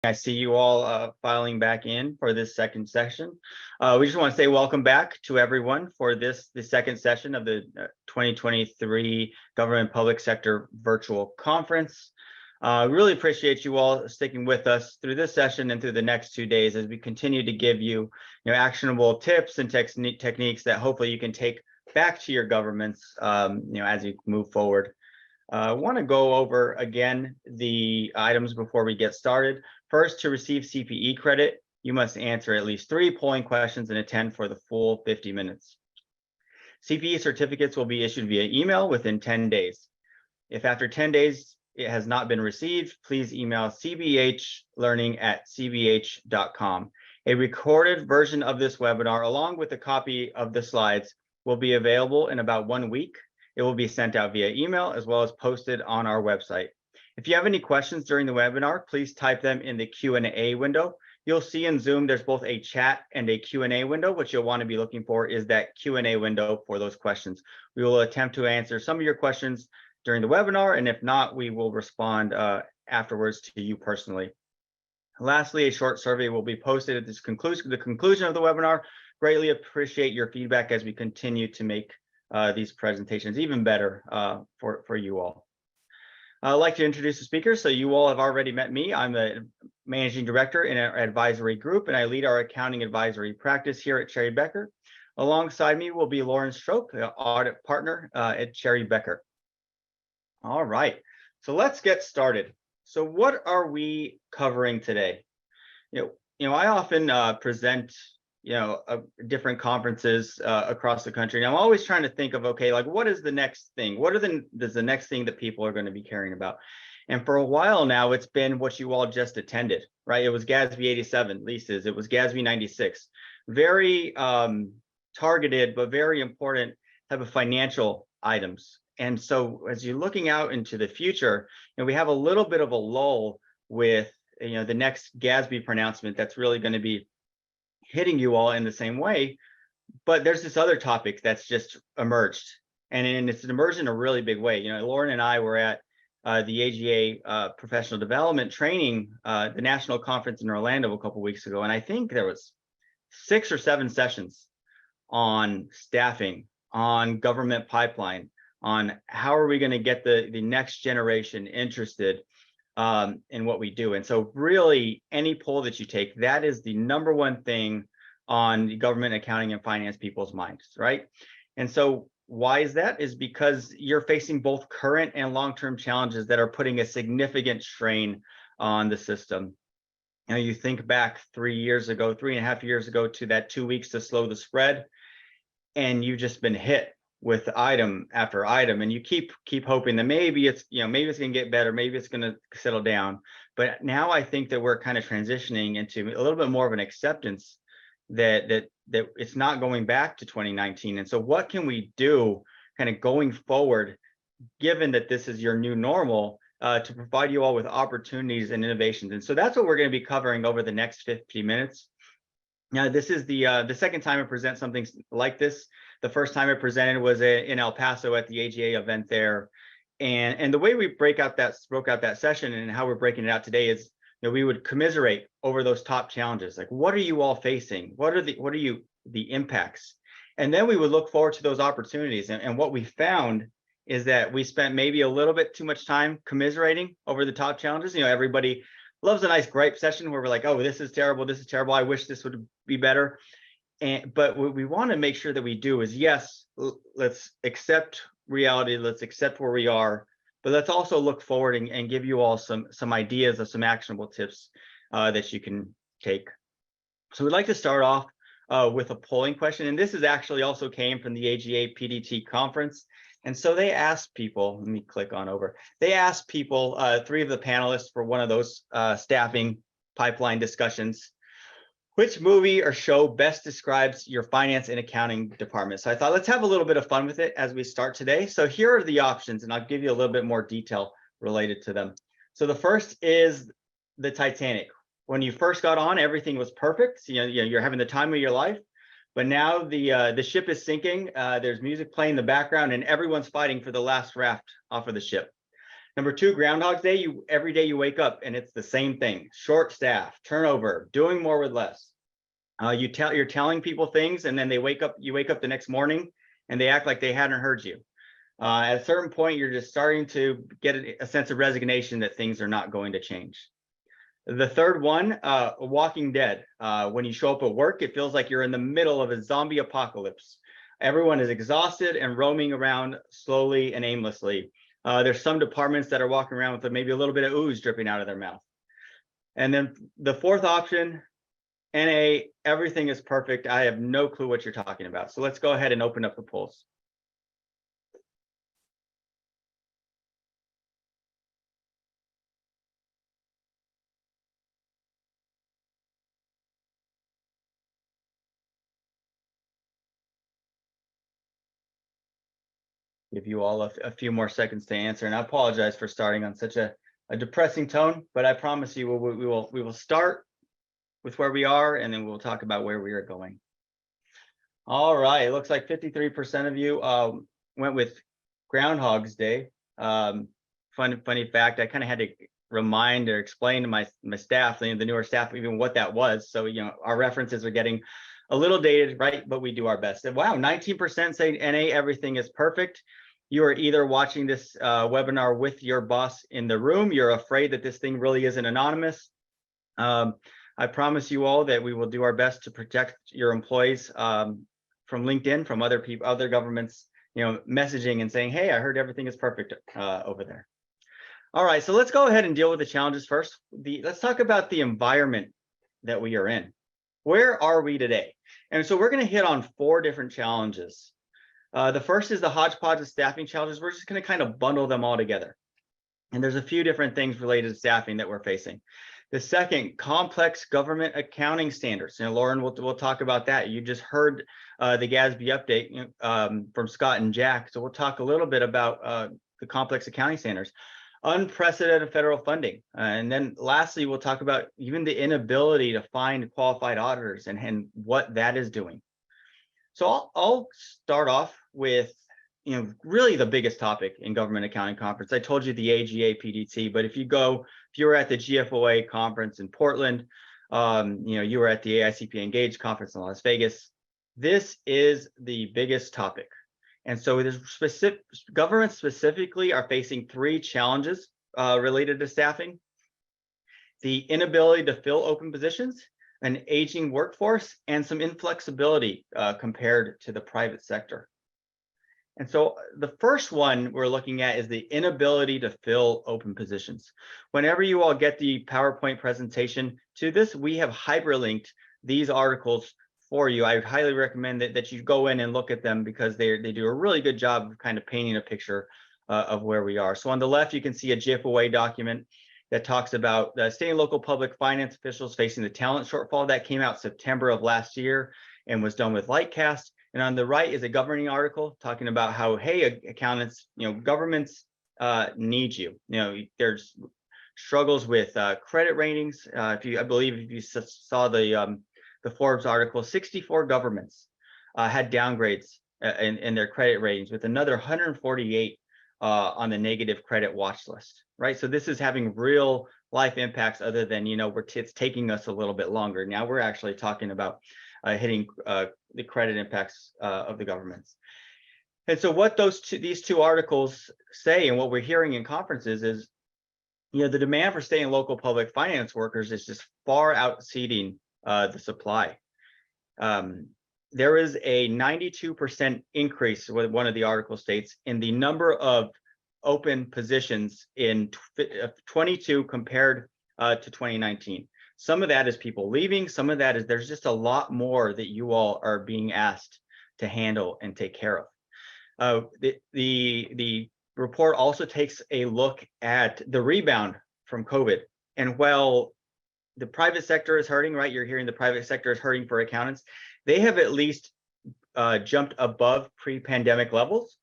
I see you all filing back in for this second session. We just want to say welcome back to everyone for the second session of the 2023 Government Public Sector Virtual Conference. Really appreciate you all sticking with us through this session and through the next 2 days as we continue to give you, actionable tips and techniques that hopefully you can take back to your governments, as you move forward. I want to go over again the items before we get started. First, to receive CPE credit, you must answer at least 3 polling questions and attend for the full 50 minutes. CPE certificates will be issued via email within 10 days. If after 10 days it has not been received, please email cbhlearning@cbh.com. A recorded version of this webinar, along with a copy of the slides, will be available in about 1 week. It will be sent out via email as well as posted on our website. If you have any questions during the webinar, please type them in the Q&A window. You'll see in Zoom there's both a chat and a Q&A window. What you'll want to be looking for is that Q&A window for those questions. We will attempt to answer some of your questions during the webinar, and if not, we will respond afterwards to you personally. Lastly, a short survey will be posted at the conclusion of the webinar. Greatly appreciate your feedback as we continue to make these presentations even better for you all. I'd like to introduce the speakers. So you all have already met me. I'm the managing director in our advisory group, and I lead our accounting advisory practice here at Cherry Bekaert. Alongside me will be Lauren Stroke, the audit partner at Cherry Bekaert. All right, so let's get started. So what are we covering today? I often present different conferences across the country. And I'm always trying to think of, okay, like what is the next thing? What is the next thing that people are going to be caring about? And for a while now, it's been what you all just attended, right? It was GASB 87 leases. It was GASB 96. Very targeted, but very important type of financial items. And so as you're looking out into the future, we have a little bit of a lull with, the next GASB pronouncement that's really going to be hitting you all in the same way, but there's this other topic that's just emerged, and it's emerged in a really big way. Lauren and I were at the AGA professional development training, the national conference in Orlando a couple of weeks ago, and I think there was 6 or 7 sessions on staffing, on government pipeline, on how are we going to get the next generation interested in what we do. And so really any poll that you take, that is the #1 thing on the government accounting and finance people's minds, right? And so why is that? Is because you're facing both current and long-term challenges that are putting a significant strain on the system. You think back 3.5 years ago to that 2 weeks to slow the spread, and you've just been hit with item after item, and you keep hoping that maybe it's going to get better, maybe it's going to settle down. But now I think that we're kind of transitioning into a little bit more of an acceptance that it's not going back to 2019. And so what can we do kind of going forward, given that this is your new normal, to provide you all with opportunities and innovations? And so that's what we're going to be covering over the next 50 minutes. Now, this is the second time I present something like this. The first time I presented was in El Paso at the AGA event there, and the way we broke out that session and how we're breaking it out today is, we would commiserate over those top challenges. Like, what are you all facing? What are the impacts? And then we would look forward to those opportunities. And what we found is that we spent maybe a little bit too much time commiserating over the top challenges. Everybody loves a nice gripe session where we're like, oh, this is terrible. I wish this would be better. But what we want to make sure that we do is, yes, let's accept reality, let's accept where we are, but let's also look forward and give you all some ideas of some actionable tips that you can take. So we'd like to start off with a polling question, and this is actually also came from the AGA PDT conference. And so they asked people, let me click on over. They asked people, 3 of the panelists for one of those staffing pipeline discussions, which movie or show best describes your finance and accounting department? So I thought, let's have a little bit of fun with it as we start today. So here are the options, and I'll give you a little bit more detail related to them. So the first is the Titanic. When you first got on, everything was perfect. You're having the time of your life. But now the ship is sinking. There's music playing in the background, and everyone's fighting for the last raft off of the ship. Number two, Groundhog Day. Every day you wake up and it's the same thing: short staff, turnover, doing more with less. You're telling people things, and then you wake up the next morning and they act like they hadn't heard you. At a certain point, you're just starting to get a sense of resignation that things are not going to change. The third one, Walking Dead. When you show up at work, it feels like you're in the middle of a zombie apocalypse. Everyone is exhausted and roaming around slowly and aimlessly. There's some departments that are walking around with maybe a little bit of ooze dripping out of their mouth. And then the fourth option, NA, everything is perfect. I have no clue what you're talking about. So let's go ahead and open up the polls. Give you all a few more seconds to answer, and I apologize for starting on such a depressing tone, but I promise you we will start with where we are, and then we'll talk about where we are going. All right, it looks like 53% of you went with Groundhog's Day. Funny fact, I kind of had to remind or explain to my staff, the newer staff, even what that was. So our references are getting a little dated, right? But we do our best. And wow, 19% say NA, everything is perfect. You are either watching this webinar with your boss in the room. You're afraid that this thing really isn't anonymous. I promise you all that we will do our best to protect your employees from LinkedIn, from other people, other governments, messaging and saying, hey, I heard everything is perfect over there. All right, so let's go ahead and deal with the challenges first. Let's talk about the environment that we are in. Where are we today? And so we're going to hit on 4 different challenges. The first is the hodgepodge of staffing challenges. We're just going to kind of bundle them all together. And there's a few different things related to staffing that we're facing. The second, complex government accounting standards. Lauren, we'll talk about that. You just heard the GASB update from Scott and Jack. So we'll talk a little bit about the complex accounting standards. Unprecedented federal funding. And then lastly, we'll talk about even the inability to find qualified auditors and what that is doing. So I'll start off with, really the biggest topic in Government Accounting Conference. I told you the AGA PDT, but if you were at the GFOA conference in Portland, you were at the AICP Engage conference in Las Vegas, this is the biggest topic. And so there's governments specifically are facing 3 challenges related to staffing: the inability to fill open positions, an aging workforce, and some inflexibility compared to the private sector. And so the first one we're looking at is the inability to fill open positions. Whenever you all get the PowerPoint presentation to this, we have hyperlinked these articles for you. I highly recommend that you go in and look at them because they do a really good job of kind of painting a picture of where we are. So on the left, you can see a GFOA document that talks about the state and local public finance officials facing the talent shortfall. That came out September of last year and was done with Lightcast. And on the right is a governing article talking about how, hey, accountants, governments need you. There's struggles with credit ratings. I believe if you saw the Forbes article, 64 governments had downgrades in their credit ratings, with another 148 on the negative credit watch list, right? So this is having real life impacts other than, it's taking us a little bit longer. Now we're actually talking about hitting the credit impacts of the governments. And so what these two articles say, and what we're hearing in conferences, is the demand for state and local public finance workers is just far exceeding the supply. There is a 92% increase, what one of the articles states, in the number of open positions in 22 compared to 2019. Some of that is people leaving. Some of that is there's just a lot more that you all are being asked to handle and take care of. The report also takes a look at the rebound from COVID. And while the private sector is hurting, right? You're hearing the private sector is hurting for accountants. They have at least jumped above pre-pandemic levels.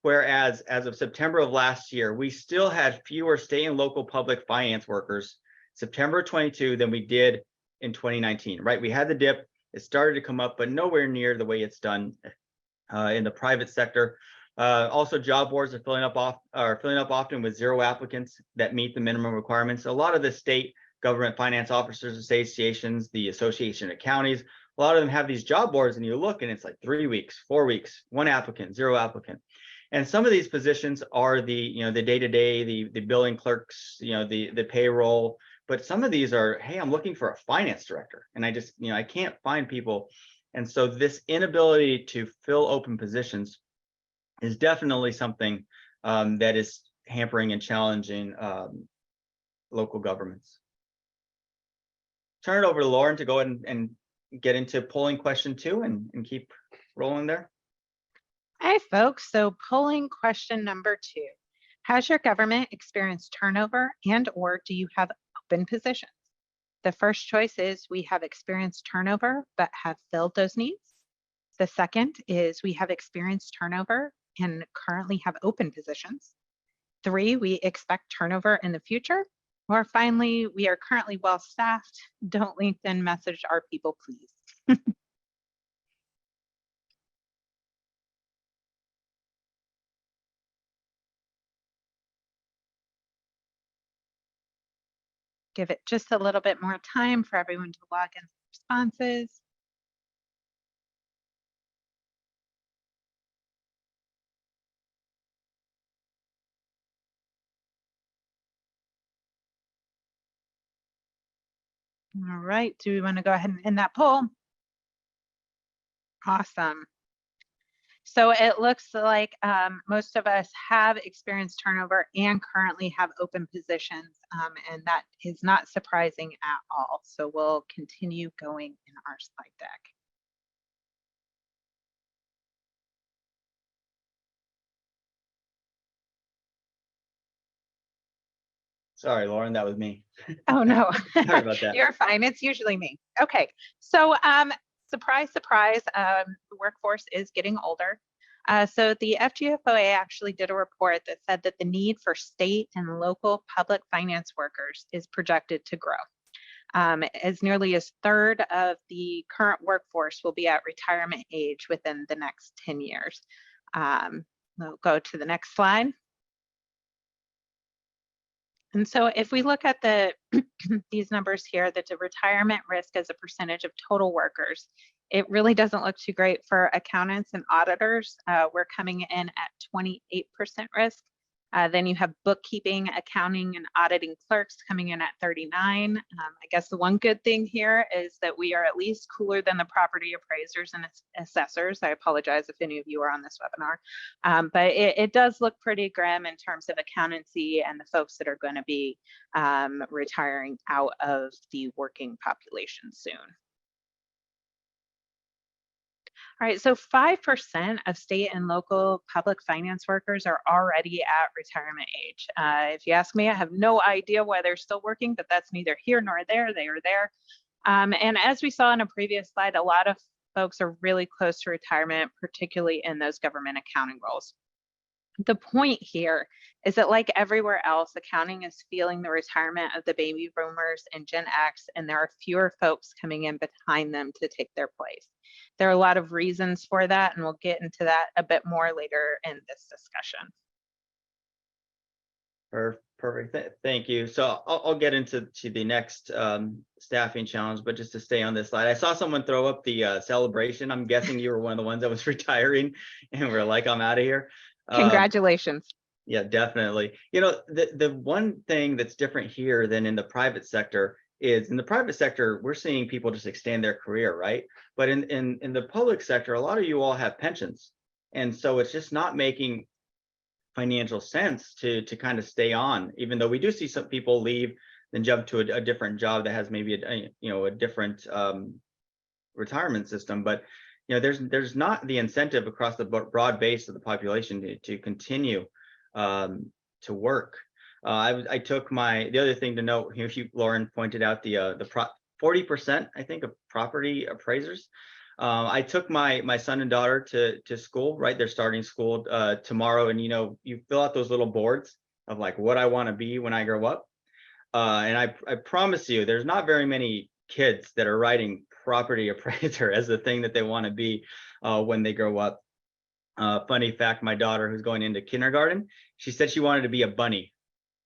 Whereas as of September of last year, we still had fewer state and local public finance workers September 22 than we did in 2019, right? We had the dip, it started to come up, but nowhere near the way it's done in the private sector. Also, job boards are filling up often with 0 applicants that meet the minimum requirements. A lot of the state government finance officers associations, the Association of Counties, a lot of them have these job boards, and you look and it's like 3 weeks, 4 weeks, 1 applicant, 0 applicant. And some of these positions are the day-to-day, the billing clerks, the payroll. But some of these are, hey, I'm looking for a finance director, and I just, I can't find people. And so this inability to fill open positions is definitely something that is hampering and challenging local governments. Turn it over to Lauren to go ahead and get into polling question 2 and keep rolling there. Hi, folks. So polling question number 2. Has your government experienced turnover and/or do you have open positions? The first choice is we have experienced turnover but have filled those needs. The second is we have experienced turnover and currently have open positions. 3, we expect turnover in the future. Or finally, we are currently well staffed. Don't LinkedIn message our people, please. Give it just a little bit more time for everyone to log in responses. All right, do we want to go ahead and end that poll? Awesome. So it looks like most of us have experienced turnover and currently have open positions, and that is not surprising at all. So we'll continue going in our slide deck. Sorry, Lauren, that was me. Oh, no. Sorry about that. You're fine. It's usually me. Okay. So surprise, surprise, the workforce is getting older. So the FGFOA actually did a report that said that the need for state and local public finance workers is projected to grow. As nearly a third of the current workforce will be at retirement age within the next 10 years. We'll go to the next slide. And so if we look at these numbers here, that the retirement risk as a percentage of total workers, it really doesn't look too great for accountants and auditors. We're coming in at 28% risk. Then you have bookkeeping, accounting, and auditing clerks coming in at 39. I guess the one good thing here is that we are at least cooler than the property appraisers and assessors. I apologize if any of you are on this webinar, but it does look pretty grim in terms of accountancy and the folks that are going to be retiring out of the working population soon. All right, so 5% of state and local public finance workers are already at retirement age. If you ask me, I have no idea why they're still working, but that's neither here nor there. They are there. And as we saw in a previous slide, a lot of folks are really close to retirement, particularly in those government accounting roles. The point here is that, like everywhere else, accounting is feeling the retirement of the baby boomers and Gen X, and there are fewer folks coming in behind them to take their place. There are a lot of reasons for that, and we'll get into that a bit more later in this discussion. Perfect. Thank you. So I'll get into the next staffing challenge, but just to stay on this slide, I saw someone throw up the celebration. I'm guessing you were one of the ones that was retiring, and we're like, I'm out of here. Congratulations. Yeah, definitely. The one thing that's different here than in the private sector is, in the private sector, we're seeing people just extend their career, right? But in the public sector, a lot of you all have pensions. And so it's just not making financial sense to kind of stay on, even though we do see some people leave, then jump to a different job that has maybe a different retirement system. But there's not the incentive across the broad base of the population to continue to work. I took the other thing to note here, Lauren pointed out the 40%, I think, of property appraisers. I took my son and daughter to school, right? They're starting school tomorrow, and you fill out those little boards of like what I want to be when I grow up. And I promise you, there's not very many kids that are writing property appraiser as the thing that they want to be when they grow up. Funny fact, my daughter, who's going into kindergarten, she said she wanted to be a bunny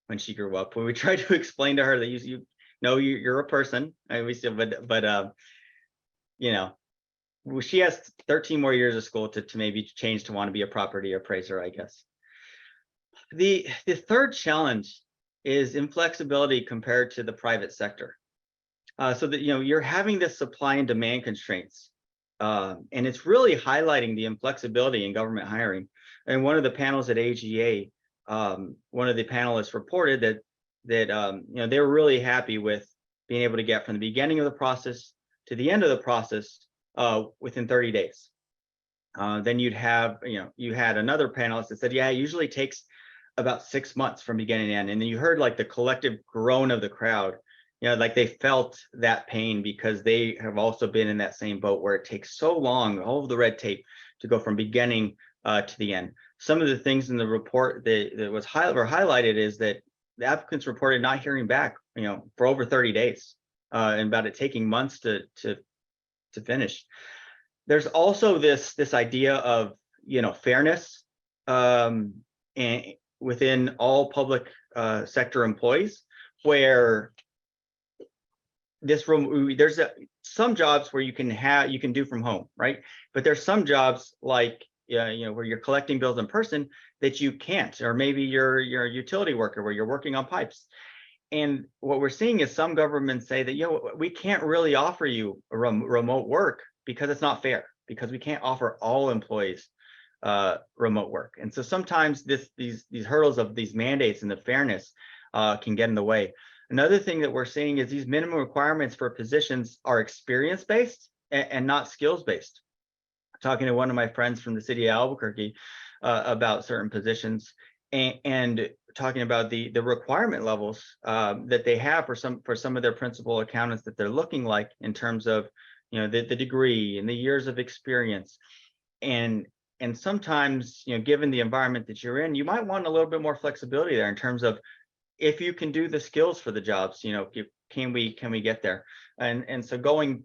when she grew up. When we tried to explain to her that you know you're a person, and we said, but you know, well, she has 13 more years of school to maybe change to want to be a property appraiser, I guess. The third challenge is inflexibility compared to the private sector. So that, you know, you're having this supply and demand constraints, and it's really highlighting the inflexibility in government hiring. And one of the panels at AGA, one of the panelists reported that you know, they were really happy with being able to get from the beginning of the process to the end of the process within 30 days. Then you'd have, you know, you had another panelist that said, yeah, it usually takes about 6 months from beginning to end. And then you heard like the collective groan of the crowd, you know, like they felt that pain because they have also been in that same boat where it takes so long, all of the red tape to go from beginning to the end. Some of the things in the report that was highlighted is that the applicants reported not hearing back, you know, for over 30 days, and about it taking months to finish. There's also this idea of, you know, fairness, and within all public sector employees, where there's some jobs where you can do from home, right? But there's some jobs like, you know, where you're collecting bills in person that you can't, or maybe you're a utility worker where you're working on pipes. And what we're seeing is some governments say that, you know, we can't really offer you a remote work because it's not fair, because we can't offer all employees remote work. And so sometimes these hurdles of these mandates and the fairness can get in the way. Another thing that we're seeing is these minimum requirements for positions are experience-based and not skills-based. Talking to one of my friends from the city of Albuquerque about certain positions, and talking about the requirement levels that they have for some of their principal accountants that they're looking like in terms of, you know, the degree and the years of experience. And sometimes, you know, given the environment that you're in, you might want a little bit more flexibility there in terms of if you can do the skills for the jobs, you know, can we get there? And so going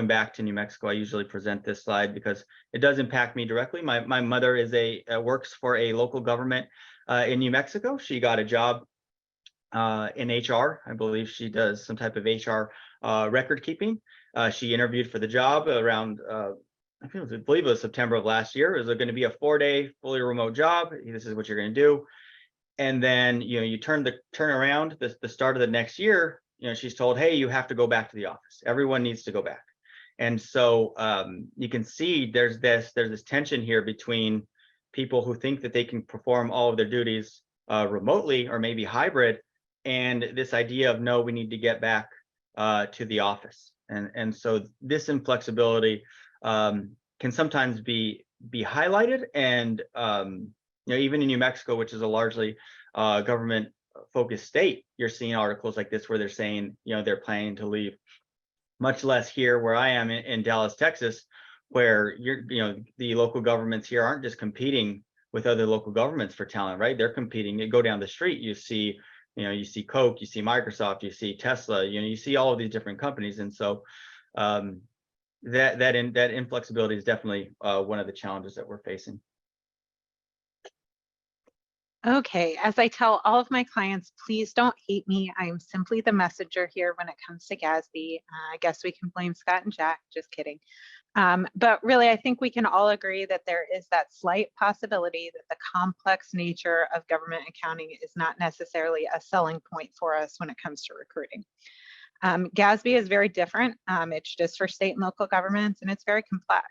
back to New Mexico, I usually present this slide because it does impact me directly. My mother is works for a local government in New Mexico. She got a job in HR. I believe she does some type of HR record keeping. She interviewed for the job around I believe it was September of last year. It was going to be a 4-day fully remote job. This is what you're going to do. And then, you know, you turn around the start of the next year, you know, she's told, hey, you have to go back to the office. Everyone needs to go back. And so you can see there's this tension here between people who think that they can perform all of their duties remotely or maybe hybrid, and this idea of, no, we need to get back to the office. And so this inflexibility can sometimes be highlighted. And you know, even in New Mexico, which is a largely government focused state, you're seeing articles like this where they're saying, you know, they're planning to leave. Much less here where I am in Dallas, Texas, where you know, the local governments here aren't just competing with other local governments for talent, right? They're competing. You go down the street, you see, you know, you see Coke, you see Microsoft, you see Tesla, you know, you see all of these different companies. And so that inflexibility is definitely one of the challenges that we're facing. Okay, as I tell all of my clients, please don't hate me. I am simply the messenger here when it comes to GASB. I guess we can blame Scott and Jack, just kidding. But really, I think we can all agree that there is that slight possibility that the complex nature of government accounting is not necessarily a selling point for us when it comes to recruiting. GASB is very different. It's just for state and local governments, and it's very complex.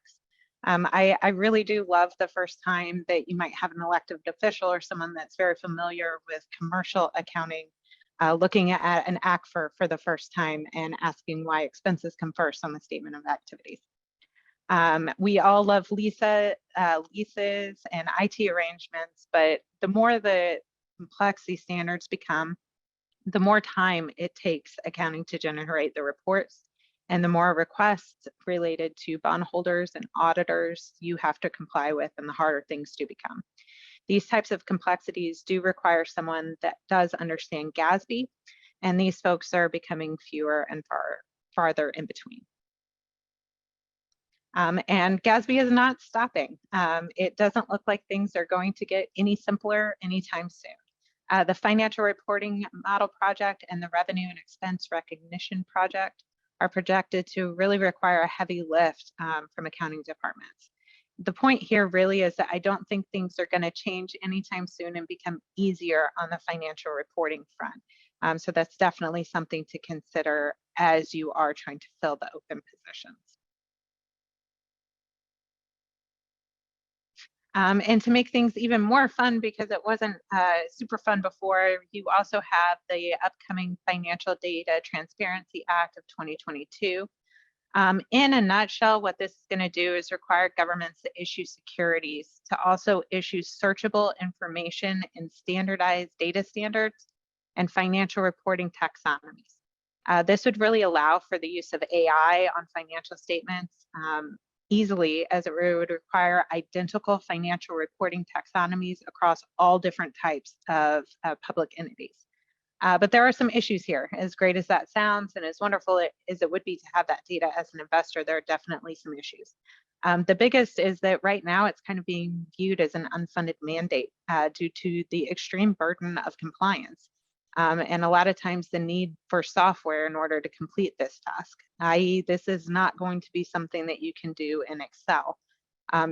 I really do love the first time that you might have an elected official or someone that's very familiar with commercial accounting looking at an ACFR for the first time and asking why expenses come first on the statement of activities. We all love leases and IT arrangements, but the more the complex these standards become, the more time it takes accounting to generate the reports, and the more requests related to bondholders and auditors you have to comply with, and the harder things do become. These types of complexities do require someone that does understand GASB, and these folks are becoming fewer and farther in between. And GASB is not stopping. It doesn't look like things are going to get any simpler anytime soon. The financial reporting model project and the revenue and expense recognition project are projected to really require a heavy lift from accounting departments. The point here really is that I don't think things are going to change anytime soon and become easier on the financial reporting front. So that's definitely something to consider as you are trying to fill the open positions. And to make things even more fun, because it wasn't super fun before, you also have the upcoming Financial Data Transparency Act of 2022. In a nutshell, what this is going to do is require governments to issue securities to also issue searchable information in standardized data standards and financial reporting taxonomies. This would really allow for the use of AI on financial statements easily, as it would require identical financial reporting taxonomies across all different types of public entities. But there are some issues here. As great as that sounds and as wonderful as it would be to have that data as an investor, there are definitely some issues. The biggest is that right now it's kind of being viewed as an unfunded mandate due to the extreme burden of compliance. And a lot of times the need for software in order to complete this task, i.e. this is not going to be something that you can do in Excel.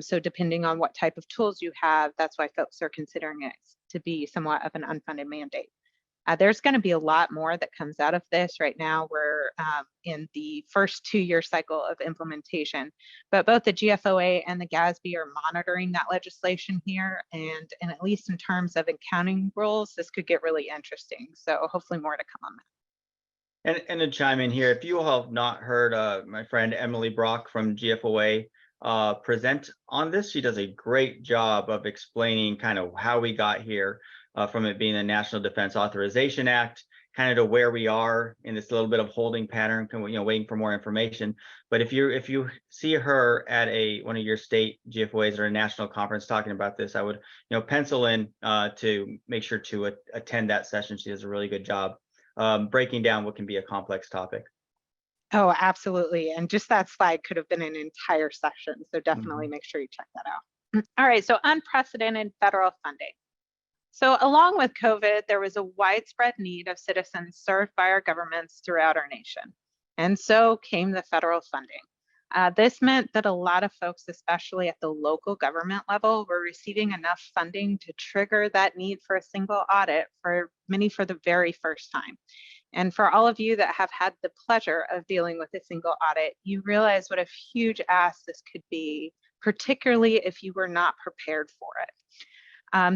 So depending on what type of tools you have, that's why folks are considering it to be somewhat of an unfunded mandate. There's going to be a lot more that comes out of this. Right now, we're in the first 2-year cycle of implementation, but both the GFOA and the GASB are monitoring that legislation here. And at least in terms of accounting rules, this could get really interesting. So hopefully more to come on that. And to chime in here, if you all have not heard my friend Emily Brock from GFOA present on this, she does a great job of explaining kind of how we got here. From it being the National Defense Authorization Act, kind of to where we are in this little bit of holding pattern, waiting for more information. But if you see her at one of your state GFOAs or a national conference talking about this, I would pencil in to make sure to attend that session. She does a really good job breaking down what can be a complex topic. Oh, absolutely. And just that slide could have been an entire session. So definitely make sure you check that out. All right, so unprecedented federal funding. So along with COVID, there was a widespread need of citizens served by our governments throughout our nation. And so came the federal funding. This meant that a lot of folks, especially at the local government level, were receiving enough funding to trigger that need for a single audit for many for the very first time. And for all of you that have had the pleasure of dealing with a single audit, you realize what a huge ask this could be, particularly if you were not prepared for it.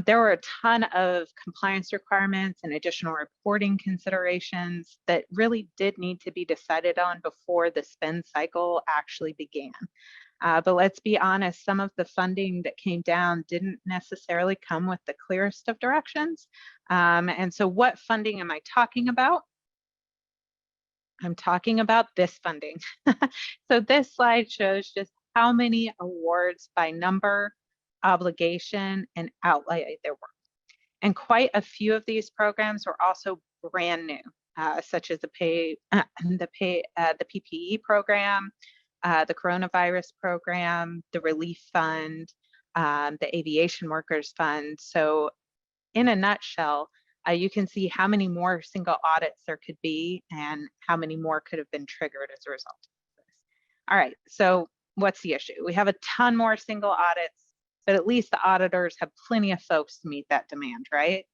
There were a ton of compliance requirements and additional reporting considerations that really did need to be decided on before the spend cycle actually began. But let's be honest, some of the funding that came down didn't necessarily come with the clearest of directions. And so what funding am I talking about? I'm talking about this funding. So this slide shows just how many awards by number, obligation, and outlay there were. And quite a few of these programs were also brand new, such as the PPE program, the coronavirus program, the relief fund, the aviation workers fund. So in a nutshell, you can see how many more single audits there could be and how many more could have been triggered as a result of this. All right, so what's the issue? We have a ton more single audits, but at least the auditors have plenty of folks to meet that demand, right?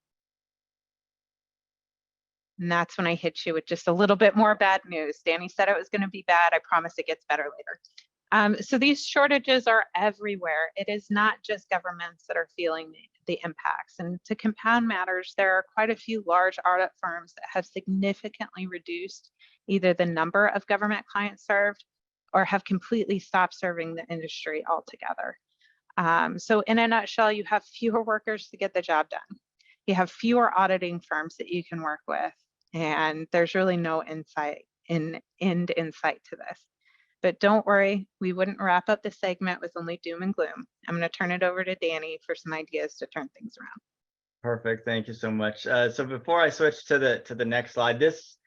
And that's when I hit you with just a little bit more bad news. Danny said it was going to be bad. I promise it gets better later. So these shortages are everywhere. It is not just governments that are feeling the impacts. And to compound matters, there are quite a few large audit firms that have significantly reduced either the number of government clients served or have completely stopped serving the industry altogether. So in a nutshell, you have fewer workers to get the job done. You have fewer auditing firms that you can work with, and there's really no end insight to this. But don't worry, we wouldn't wrap up the segment with only doom and gloom. I'm going to turn it over to Danny for some ideas to turn things around. Perfect. Thank you so much. So before I switch to the next slide, this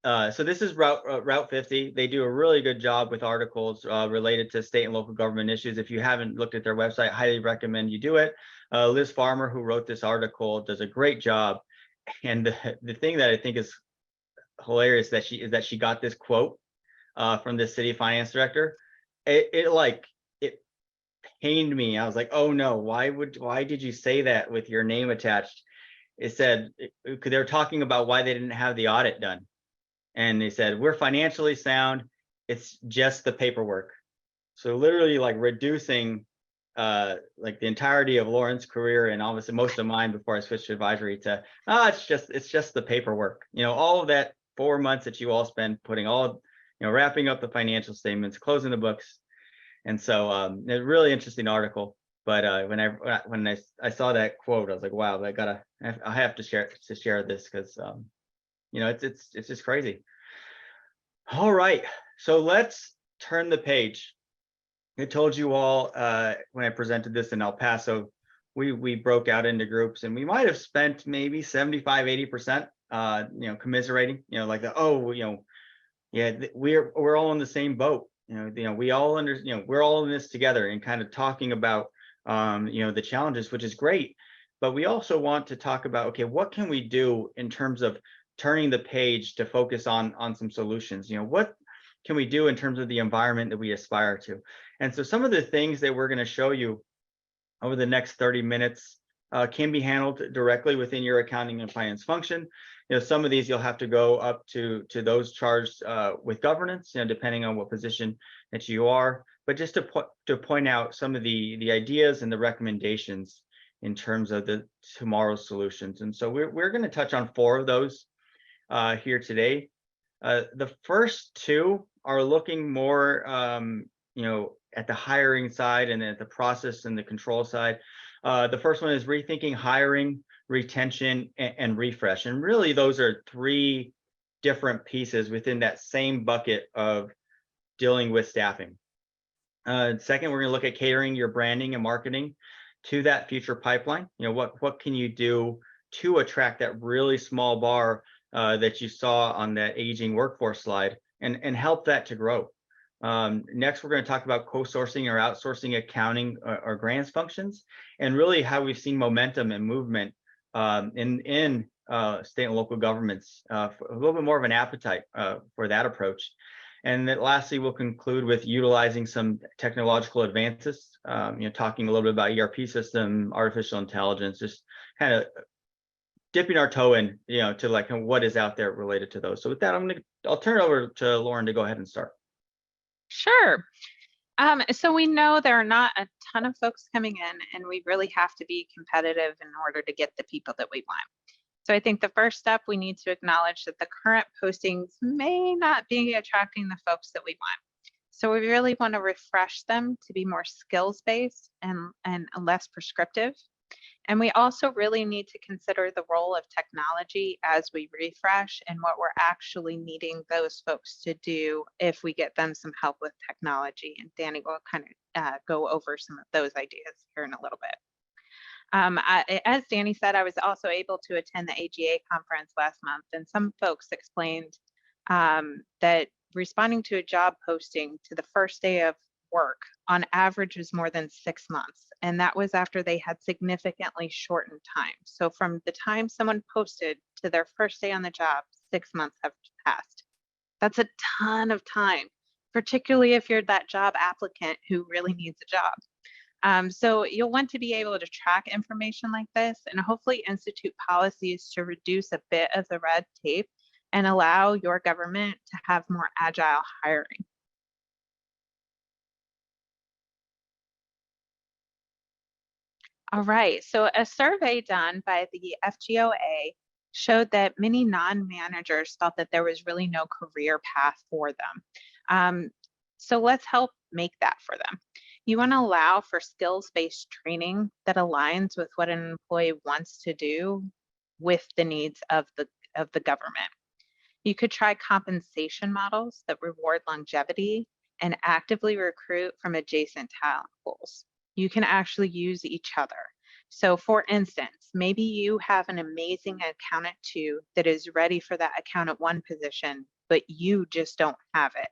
So this is Route 50. They do a really good job with articles related to state and local government issues. If you haven't looked at their website, highly recommend you do it. Liz Farmer, who wrote this article, does a great job. And the thing that I think is hilarious that she got this quote from the city finance director. It pained me. I was like, oh no, why did you say that with your name attached? It said, they were talking about why they didn't have the audit done. And they said, we're financially sound. It's just the paperwork. So literally like reducing like the entirety of Lauren's career and obviously most of mine before I switched to advisory to, it's just the paperwork. You know, all of that 4 months that you all spend putting all, you know, wrapping up the financial statements, closing the books. And so a really interesting article. But when I saw that quote, I was like, wow, I have to share this because you know, it's just crazy. All right, so let's turn the page. I told you all when I presented this in El Paso, we broke out into groups and we might have spent maybe 75, 80%, you know, commiserating, you know, like you know, yeah, we're all in the same boat. You know, we all you know, we're all in this together and kind of talking about, you know, the challenges, which is great. But we also want to talk about, okay, what can we do in terms of turning the page to focus on some solutions? You know, what can we do in terms of the environment that we aspire to? And so some of the things that we're going to show you over the next 30 minutes can be handled directly within your accounting and finance function. You know, some of these you'll have to go up to those charged with governance, you know, depending on what position that you are. But just to point out some of the ideas and the recommendations in terms of the tomorrow's solutions. And so we're going to touch on 4 of those here today. The first 2 are looking more, you know, at the hiring side and at the process and the control side. The first one is rethinking hiring, retention, and refresh. And really, those are 3 different pieces within that same bucket of dealing with staffing. Second, we're going to look at catering your branding and marketing to that future pipeline. You know, what can you do to attract that really small bar that you saw on that aging workforce slide and help that to grow. Next, we're going to talk about co-sourcing or outsourcing accounting or grants functions, and really how we've seen momentum and movement in state and local governments, a little bit more of an appetite for that approach. And then lastly, we'll conclude with utilizing some technological advances, you know, talking a little bit about ERP system, artificial intelligence, just kind of dipping our toe in, you know, to like what is out there related to those. So with that, I'll turn it over to Lauren to go ahead and start. Sure. So we know there are not a ton of folks coming in, and we really have to be competitive in order to get the people that we want. So I think the first step, we need to acknowledge that the current postings may not be attracting the folks that we want. So we really want to refresh them to be more skills-based and less prescriptive. And we also really need to consider the role of technology as we refresh and what we're actually needing those folks to do if we get them some help with technology. And Danny will kind of go over some of those ideas here in a little bit. As Danny said, I was also able to attend the AGA conference last month, and some folks explained that responding to a job posting to the first day of work on average was more than 6 months. And that was after they had significantly shortened time. So from the time someone posted to their first day on the job, 6 months have passed. That's a ton of time, particularly if you're that job applicant who really needs a job. So you'll want to be able to track information like this and hopefully institute policies to reduce a bit of the red tape and allow your government to have more agile hiring. All right, so a survey done by the FGOA showed that many non-managers felt that there was really no career path for them. So let's help make that for them. You want to allow for skills-based training that aligns with what an employee wants to do with the needs of the government. You could try compensation models that reward longevity and actively recruit from adjacent talent pools. You can actually use each other. So for instance, maybe you have an amazing accountant two that is ready for that accountant one position, but you just don't have it.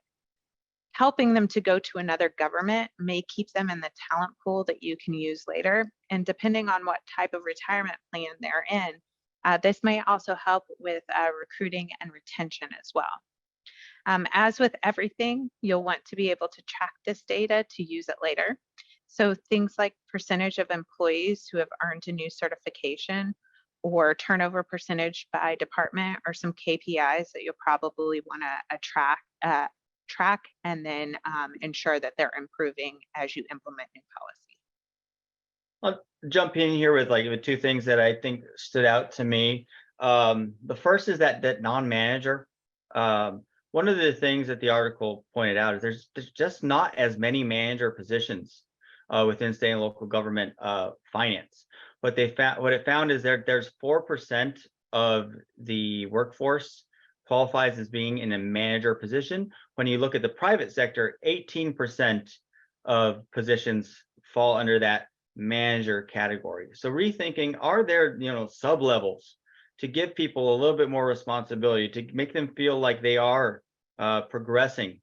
Helping them to go to another government may keep them in the talent pool that you can use later. And depending on what type of retirement plan they're in, this may also help with recruiting and retention as well. As with everything, you'll want to be able to track this data to use it later. So things like percentage of employees who have earned a new certification or turnover percentage by department are some KPIs that you'll probably want to track and then ensure that they're improving as you implement new policy. I'll jump in here with two things that I think stood out to me. The first is that non-manager. One of the things that the article pointed out is there's just not as many manager positions within state and local government finance. What it found is there's 4% of the workforce qualifies as being in a manager position. When you look at the private sector, 18% of positions fall under that manager category. So rethinking, are there sub levels to give people a little bit more responsibility, to make them feel like they are progressing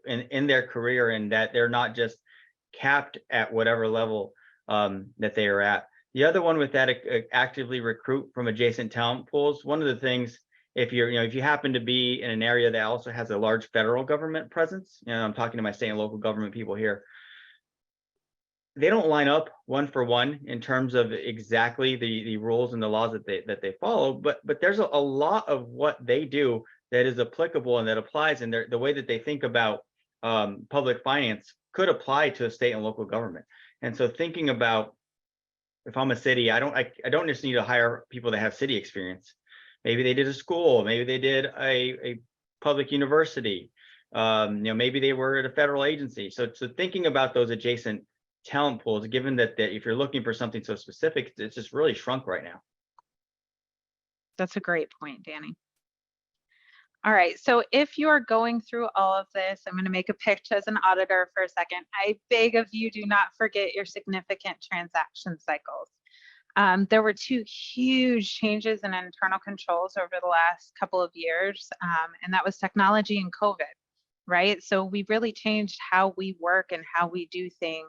in their career, and that they're not just capped at whatever level that they are at. The other one with that, actively recruit from adjacent talent pools. One of the things, if you happen to be in an area that also has a large federal government presence, I'm talking to my state and local government people here, they don't line up one for one in terms of exactly the rules and the laws that they follow, but there's a lot of what they do that is applicable and that applies, and the way that they think about public finance could apply to a state and local government. And so thinking about, if I'm a city, I don't just need to hire people that have city experience. Maybe they did a school, maybe they did a public university, maybe they were at a federal agency. So thinking about those adjacent talent pools, given that if you're looking for something so specific, it's just really shrunk right now. That's a great point, Danny. All right, so if you are going through all of this, I'm going to make a pitch as an auditor for a second. I beg of you, do not forget your significant transaction cycles. There were two huge changes in internal controls over the last couple of years, and that was technology and COVID, right? So we really changed how we work and how we do things,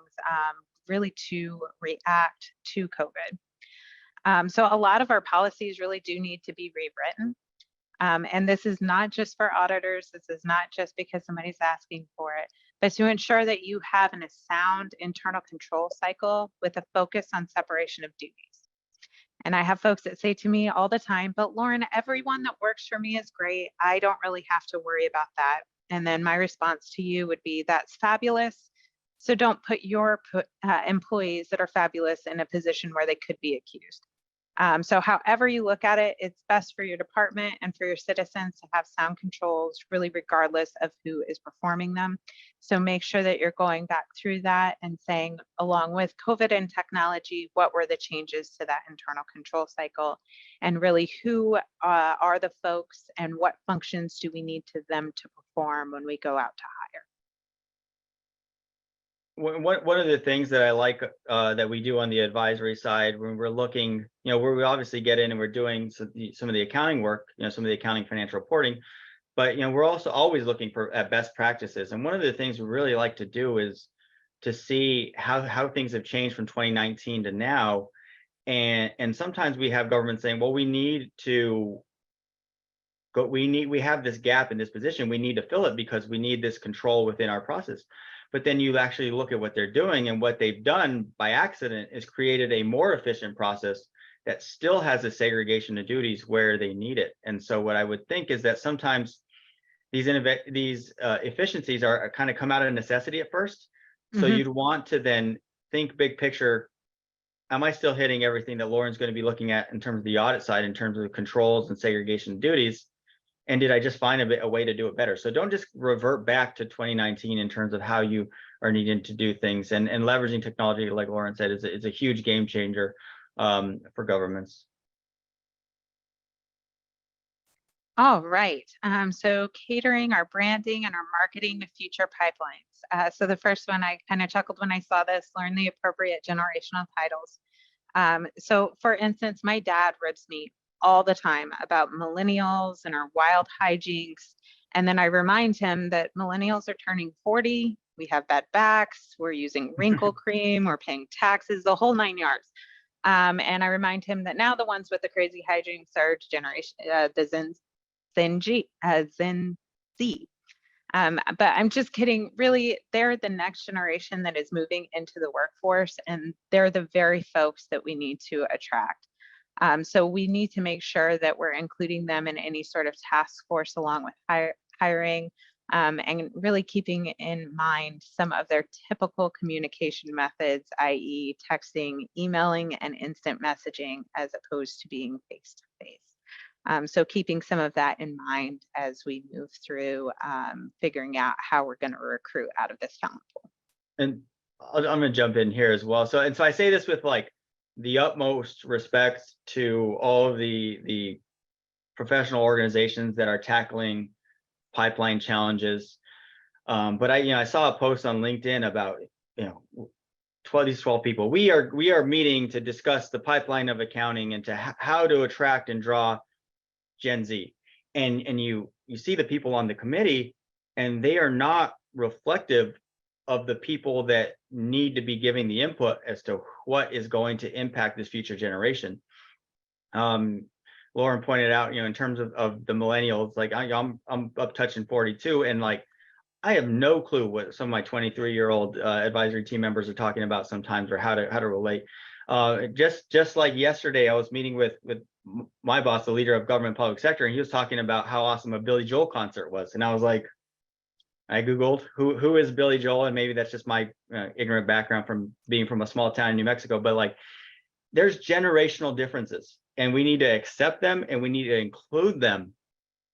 really to react to COVID. So a lot of our policies really do need to be rewritten. And this is not just for auditors. This is not just because somebody's asking for it, but to ensure that you have a sound internal control cycle with a focus on separation of duties. And I have folks that say to me all the time, but Lauren, everyone that works for me is great. I don't really have to worry about that. And then my response to you would be, that's fabulous. So don't put your employees that are fabulous in a position where they could be accused. So however you look at it, it's best for your department and for your citizens to have sound controls, really regardless of who is performing them. So make sure that you're going back through that and saying, along with COVID and technology, what were the changes to that internal control cycle? And really, who are the folks and what functions do we need to them to perform when we go out to hire? One of the things that I like that we do on the advisory side, when we're looking, where we obviously get in and we're doing some of the accounting work, some of the accounting financial reporting, but we're also always looking at best practices. And one of the things we really like to do is to see how things have changed from 2019 to now. And sometimes we have government saying, well, we have this gap in this position, we need to fill it because we need this control within our process. But then you actually look at what they're doing, and what they've done by accident is created a more efficient process that still has a segregation of duties where they need it. And so what I would think is that sometimes these efficiencies are kind of come out of necessity at first. So you'd want to then think big picture. Am I still hitting everything that Lauren's going to be looking at in terms of the audit side, in terms of controls and segregation of duties? And did I just find a way to do it better? So don't just revert back to 2019 in terms of how you are needing to do things. And leveraging technology, like Lauren said, is a huge game changer for governments. All right. So catering our branding and our marketing to future pipelines. So the first one, I kind of chuckled when I saw this, learn the appropriate generational titles. So for instance, my dad rips me all the time about millennials and our wild hijinks. And then I remind him that millennials are turning 40. We have bad backs. We're using wrinkle cream. We're paying taxes, the whole 9 yards. And I remind him that now the ones with the crazy hijinks are generation, the Gen Z. But I'm just kidding. Really, they're the next generation that is moving into the workforce, and they're the very folks that we need to attract. So we need to make sure that we're including them in any sort of task force along with hiring, and really keeping in mind some of their typical communication methods, i.e. texting, emailing, and instant messaging, as opposed to being face-to-face. So keeping some of that in mind as we move through figuring out how we're going to recruit out of this talent pool. And I'm going to jump in here as well. So I say this with like the utmost respect to all of the professional organizations that are tackling pipeline challenges. But I saw a post on LinkedIn about 12 people. We are meeting to discuss the pipeline of accounting and to how to attract and draw Gen Z. And you see the people on the committee, and they are not reflective of the people that need to be giving the input as to what is going to impact this future generation. Lauren pointed out, in terms of the millennials, like I'm up touching 42, and like I have no clue what some of my 23-year-old advisory team members are talking about sometimes, or how to relate. Just like yesterday, I was meeting with my boss, the leader of government public sector, and he was talking about how awesome a Billy Joel concert was, and I was like, I googled who is Billy Joel, and maybe that's just my ignorant background from being from a small town in New Mexico, but like there's generational differences, and we need to accept them, and we need to include them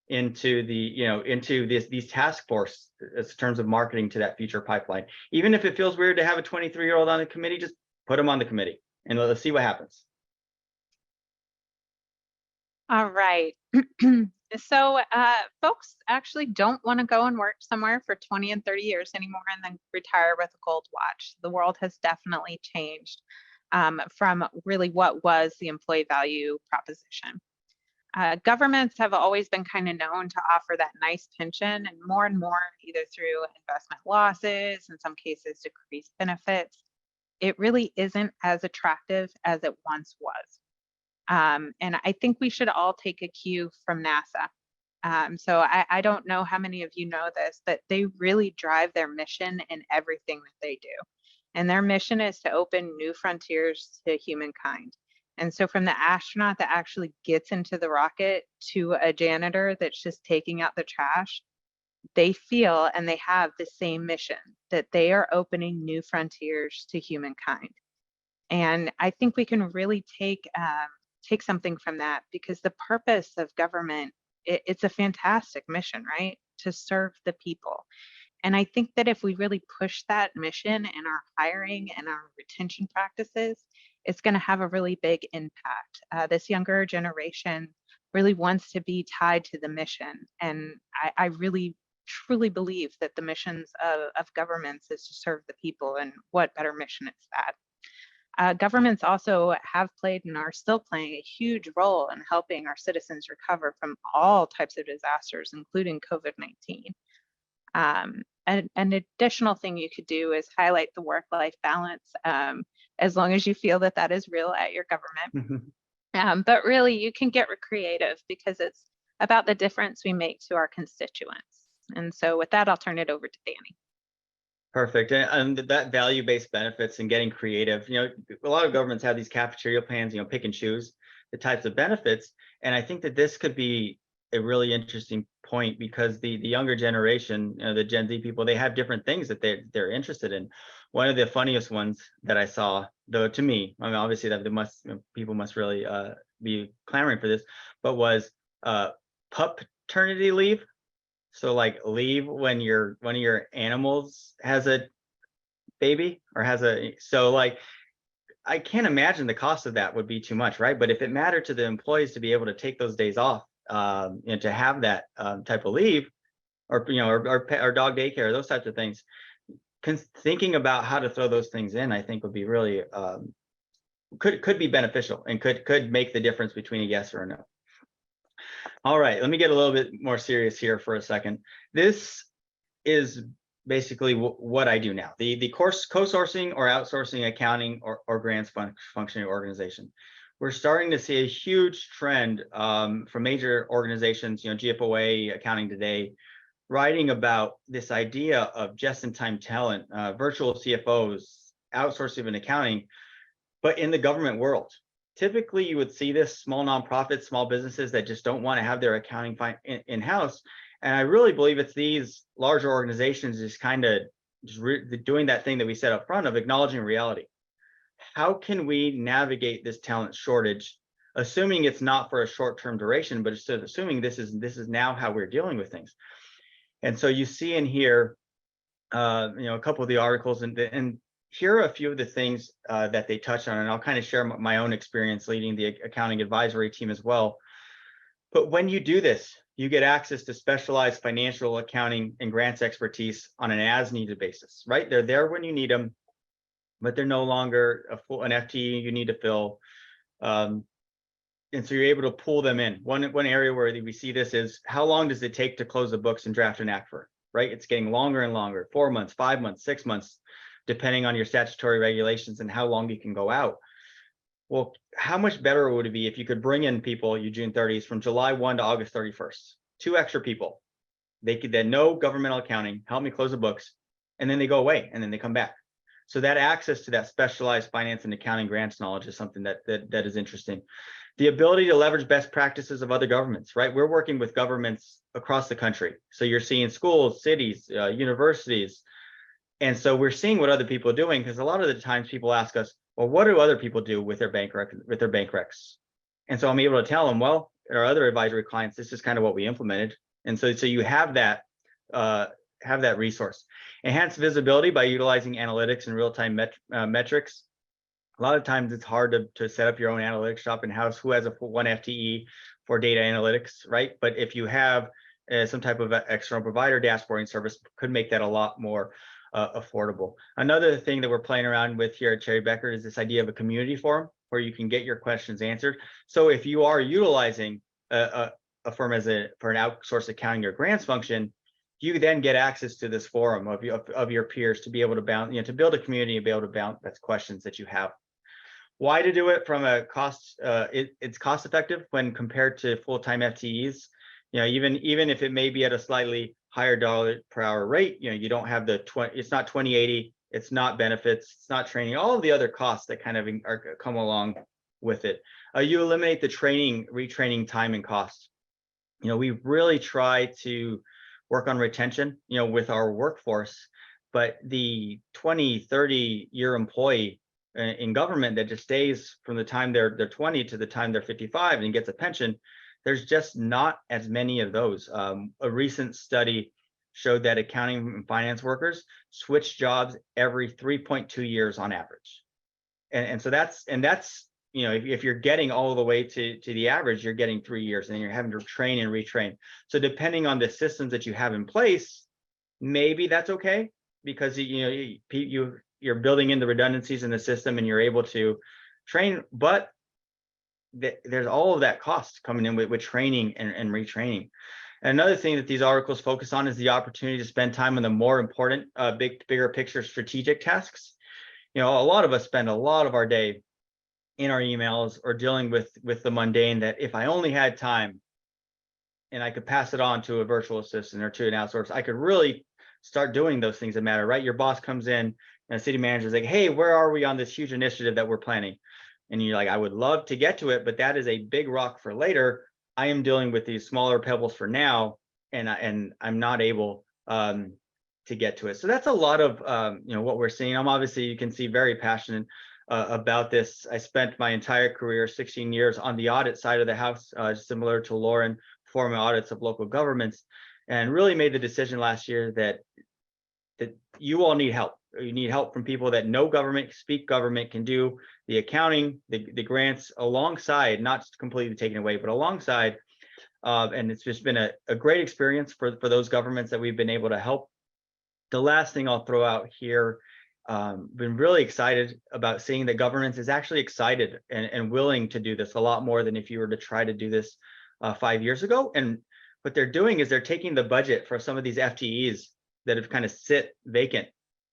into these task force in terms of marketing to that future pipeline. Even if it feels weird to have a 23-year-old on the committee, just put them on the committee and let's see what happens. All right. So folks actually don't want to go and work somewhere for 20 and 30 years anymore and then retire with a gold watch. The world has definitely changed from really what was the employee value proposition. Governments have always been kind of known to offer that nice pension, and more, either through investment losses, in some cases decreased benefits. It really isn't as attractive as it once was. And I think we should all take a cue from NASA. So I don't know how many of you know this, but they really drive their mission in everything that they do. And their mission is to open new frontiers to humankind. And so from the astronaut that actually gets into the rocket to a janitor that's just taking out the trash, they feel and they have the same mission, that they are opening new frontiers to humankind. And I think we can really take something from that, because the purpose of government, it's a fantastic mission, right? To serve the people. And I think that if we really push that mission in our hiring and our retention practices, it's going to have a really big impact. This younger generation really wants to be tied to the mission. And I really truly believe that the missions of governments is to serve the people, and what better mission is that? Governments also have played and are still playing a huge role in helping our citizens recover from all types of disasters, including COVID-19. An additional thing you could do is highlight the work-life balance, as long as you feel that that is real at your government. But really, you can get creative, because it's about the difference we make to our constituents. And so with that, I'll turn it over to Danny. Perfect. And that value-based benefits and getting creative, a lot of governments have these cafeteria plans, pick and choose the types of benefits. And I think that this could be a really interesting point, because the younger generation, the Gen Z people, they have different things that they're interested in. One of the funniest ones that I saw, though, to me, I mean, obviously that people must really be clamoring for this, but was paternity leave. So like leave when one of your animals has a baby or so like, I can't imagine the cost of that would be too much, right? But if it mattered to the employees to be able to take those days off, and to have that type of leave, or or dog daycare, those types of things, thinking about how to throw those things in, I think would be really could be beneficial and could make the difference between a yes or a no. All right, let me get a little bit more serious here for a second. This is basically what I do now. The course co-sourcing or outsourcing accounting or grants functioning organization. We're starting to see a huge trend from major organizations, GFOA, Accounting Today, writing about this idea of just-in-time talent, virtual CFOs, outsourcing of accounting, but in the government world. Typically, you would see this small nonprofits, small businesses that just don't want to have their accounting in-house. And I really believe it's these larger organizations just kind of doing that thing that we said up front of acknowledging reality. How can we navigate this talent shortage, assuming it's not for a short-term duration, but just assuming this is now how we're dealing with things? And so you see in here, a couple of the articles, and here are a few of the things that they touch on, and I'll kind of share my own experience leading the accounting advisory team as well. But when you do this, you get access to specialized financial accounting and grants expertise on an as-needed basis, right? They're there when you need them, but they're no longer an FTE you need to fill. And so you're able to pull them in. One area where we see this is how long does it take to close the books and draft an ACFR, right? It's getting longer and longer, 4 months, 5 months, 6 months, depending on your statutory regulations and how long you can go out. Well, how much better would it be if you could bring in people, you June 30s, from July 1 to August 31st, 2 extra people. They could then know governmental accounting, help me close the books, and then they go away and then they come back. So that access to that specialized finance and accounting grants knowledge is something that is interesting. The ability to leverage best practices of other governments, right? We're working with governments across the country. So you're seeing schools, cities, universities. And so we're seeing what other people are doing, because a lot of the times people ask us, well, what do other people do with their bank recs? And so I'm able to tell them, well, our other advisory clients, this is kind of what we implemented. And so you have that resource. Enhanced visibility by utilizing analytics and real-time metrics. A lot of times it's hard to set up your own analytics shop in-house. Who has one FTE for data analytics, right? But if you have some type of external provider dashboarding service, could make that a lot more affordable. Another thing that we're playing around with here at Cherry Becker is this idea of a community forum where you can get your questions answered. So if you are utilizing a firm for an outsourced accounting or grants function, you then get access to this forum of your peers to be able to bounce, to build a community and be able to bounce questions that you have. Why to do it from a cost? It's cost effective when compared to full-time FTEs. Even if it may be at a slightly higher dollar per hour rate, you don't have it's not 2080, it's not benefits, it's not training, all of the other costs that kind of come along with it. You eliminate the retraining time and cost. We really try to work on retention, with our workforce, but the 20, 30-year employee in government that just stays from the time they're 20 to the time they're 55 and gets a pension, there's just not as many of those. A recent study showed that accounting and finance workers switch jobs every 3.2 years on average. And so that's if you're getting all the way to the average, you're getting 3 years, and then you're having to train and retrain. So depending on the systems that you have in place, maybe that's okay, because you're building in the redundancies in the system and you're able to train, but there's all of that cost coming in with training and retraining. And another thing that these articles focus on is the opportunity to spend time on the more important, bigger picture strategic tasks. A lot of us spend a lot of our day in our emails or dealing with the mundane, that if I only had time and I could pass it on to a virtual assistant or to an outsource, I could really start doing those things that matter, right? Your boss comes in and a city manager is like, hey, where are we on this huge initiative that we're planning? And you're like, I would love to get to it, but that is a big rock for later. I am dealing with these smaller pebbles for now, and I'm not able to get to it. So that's a lot of what we're seeing. I'm obviously, you can see, very passionate about this. I spent my entire career, 16 years, on the audit side of the house, similar to Lauren, performing audits of local governments, and really made the decision last year that you all need help. You need help from people that know government, speak government, can do the accounting, the grants alongside, not completely taken away, but alongside. And it's just been a great experience for those governments that we've been able to help. The last thing I'll throw out here been really excited about seeing that governments is actually excited and willing to do this a lot more than if you were to try to do this 5 years ago. And what they're doing is they're taking the budget for some of these FTEs that have kind of sit vacant,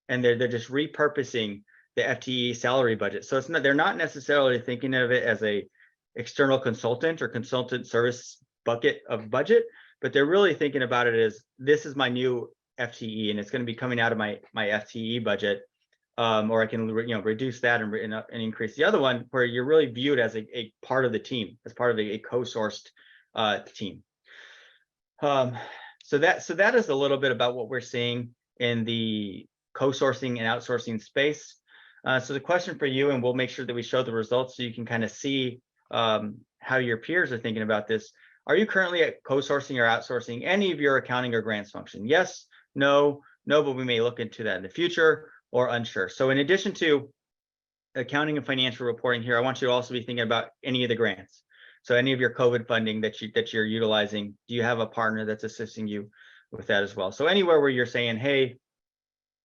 and they're just repurposing the FTE salary budget. So they're not necessarily thinking of it as a external consultant or consultant service bucket of budget, but they're really thinking about it as, this is my new FTE, and it's going to be coming out of my FTE budget, or I can reduce that and increase the other one, where you're really viewed as a part of the team, as part of a co-sourced team. So that is a little bit about what we're seeing in the co-sourcing and outsourcing space. So the question for you, and we'll make sure that we show the results so you can kind of see how your peers are thinking about this. Are you currently co-sourcing or outsourcing any of your accounting or grants function? Yes, no, but we may look into that in the future, or unsure. So in addition to accounting and financial reporting here, I want you to also be thinking about any of the grants. So any of your COVID funding that you're utilizing, do you have a partner that's assisting you with that as well? So anywhere where you're saying, hey,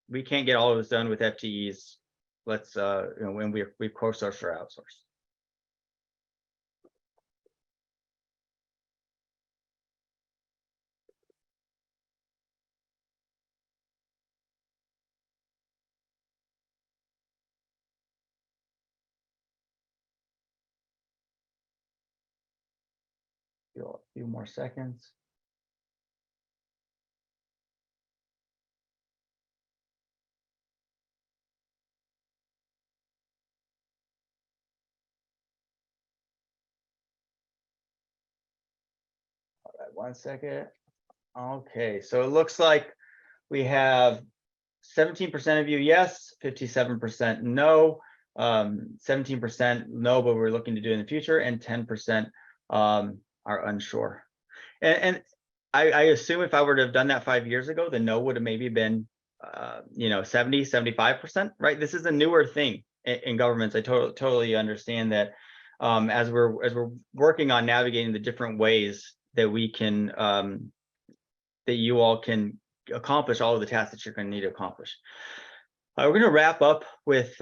we can't get all of this done with FTEs, let's when we co-source or outsource. A few more seconds. All right, 1 second. Okay, so it looks like we have 17% of you yes, 57% no, 17% no, but we're looking to do in the future, and 10% are unsure. And I assume if I were to have done that 5 years ago, the no would have maybe been 70, 75%, right? This is a newer thing in governments. I totally understand that. As we're working on navigating the different ways that we can that you all can accomplish all of the tasks that you're going to need to accomplish. We're going to wrap up with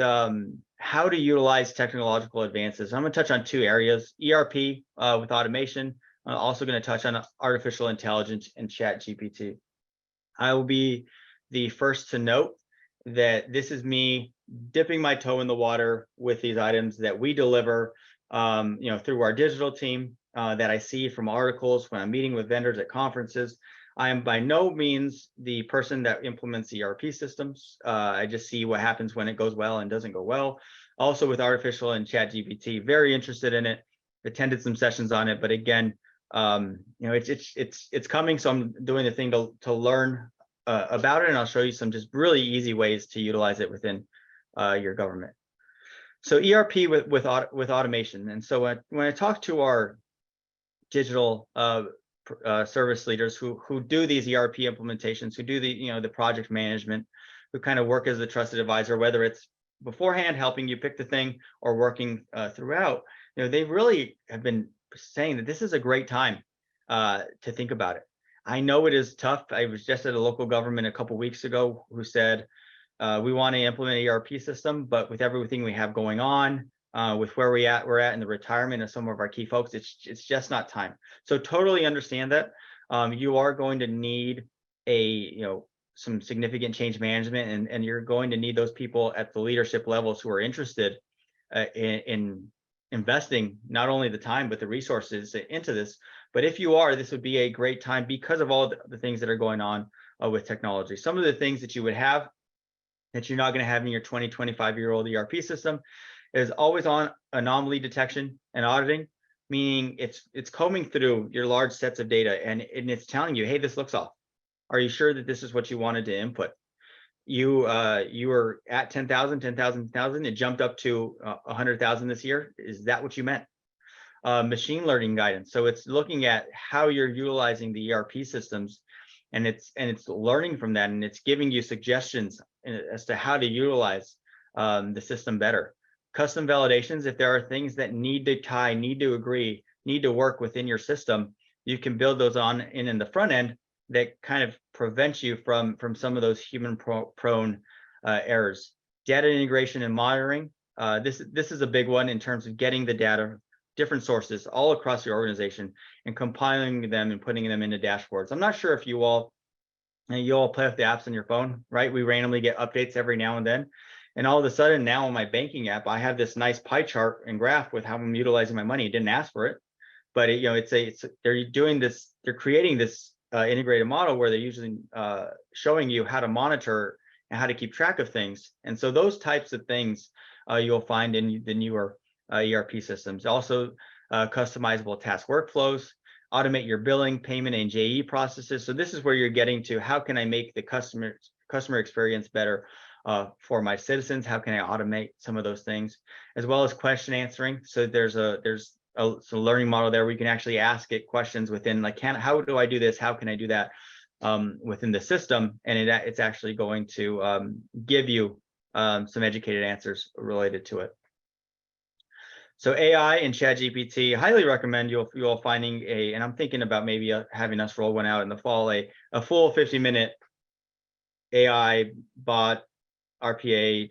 how to utilize technological advances. I'm going to touch on 2 areas: ERP with automation. I'm also going to touch on artificial intelligence and ChatGPT. I will be the first to note that this is me dipping my toe in the water with these items that we deliver, through our digital team, that I see from articles when I'm meeting with vendors at conferences. I am by no means the person that implements ERP systems. I just see what happens when it goes well and doesn't go well. Also with artificial and ChatGPT, very interested in it. Attended some sessions on it, but again, it's coming. So I'm doing the thing to learn about it, and I'll show you some just really easy ways to utilize it within your government. So ERP with automation. And so when I talk to our digital service leaders who do these ERP implementations, who do the project management, who kind of work as a trusted advisor, whether it's beforehand helping you pick the thing or working throughout, they really have been saying that this is a great time to think about it. I know it is tough. I was just at a local government a couple of weeks ago who said, we want to implement an ERP system, but with everything we have going on, with where we're at in the retirement of some of our key folks, it's just not time. So totally understand that. You are going to need some significant change management, and you're going to need those people at the leadership levels who are interested in investing not only the time but the resources into this. But if you are, this would be a great time because of all the things that are going on with technology. Some of the things that you would have that you're not going to have in your 20, 25-year-old ERP system is always on anomaly detection and auditing, meaning it's combing through your large sets of data and it's telling you, hey, this looks off. Are you sure that this is what you wanted to input? You were at 10,000, it jumped up to 100,000 this year. Is that what you meant? Machine learning guidance. So it's looking at how you're utilizing the ERP systems, and it's learning from that, and it's giving you suggestions as to how to utilize the system better. Custom validations, if there are things that need to tie, need to agree, need to work within your system, you can build those on in the front end that kind of prevents you from some of those human prone errors. Data integration and monitoring. This is a big one in terms of getting the data, different sources all across your organization, and compiling them and putting them into dashboards. I'm not sure if you all play with the apps on your phone, right? We randomly get updates every now and then. And all of a sudden now on my banking app, I have this nice pie chart and graph with how I'm utilizing my money. I didn't ask for it, but they're creating this integrated model where they're usually showing you how to monitor and how to keep track of things. And so those types of things you'll find in the newer ERP systems. Also customizable task workflows, automate your billing, payment, and JE processes. So this is where you're getting to, how can I make the customer experience better for my citizens? How can I automate some of those things, as well as question answering? So there's a learning model there where you can actually ask it questions within, like, how do I do this? How can I do that within the system? And it's actually going to give you some educated answers related to it. So AI and ChatGPT, highly recommend you all finding and I'm thinking about maybe having us roll one out in the fall, a full 50-minute AI bot, RPA,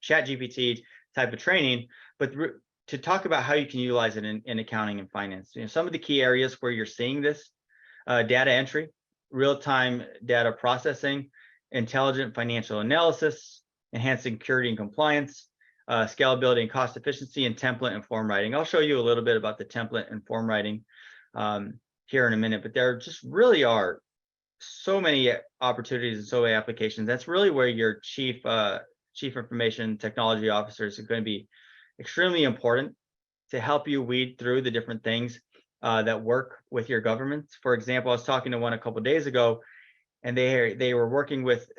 ChatGPT type of training, but to talk about how you can utilize it in accounting and finance. Some of the key areas where you're seeing this: data entry, real-time data processing, intelligent financial analysis, enhancing security and compliance, scalability and cost efficiency, and template and form writing. I'll show you a little bit about the template and form writing here in a minute, but there just really are so many opportunities and so many applications. That's really where your chief information technology officers are going to be extremely important to help you weed through the different things that work with your government. For example, I was talking to one a couple of days ago, and they were working with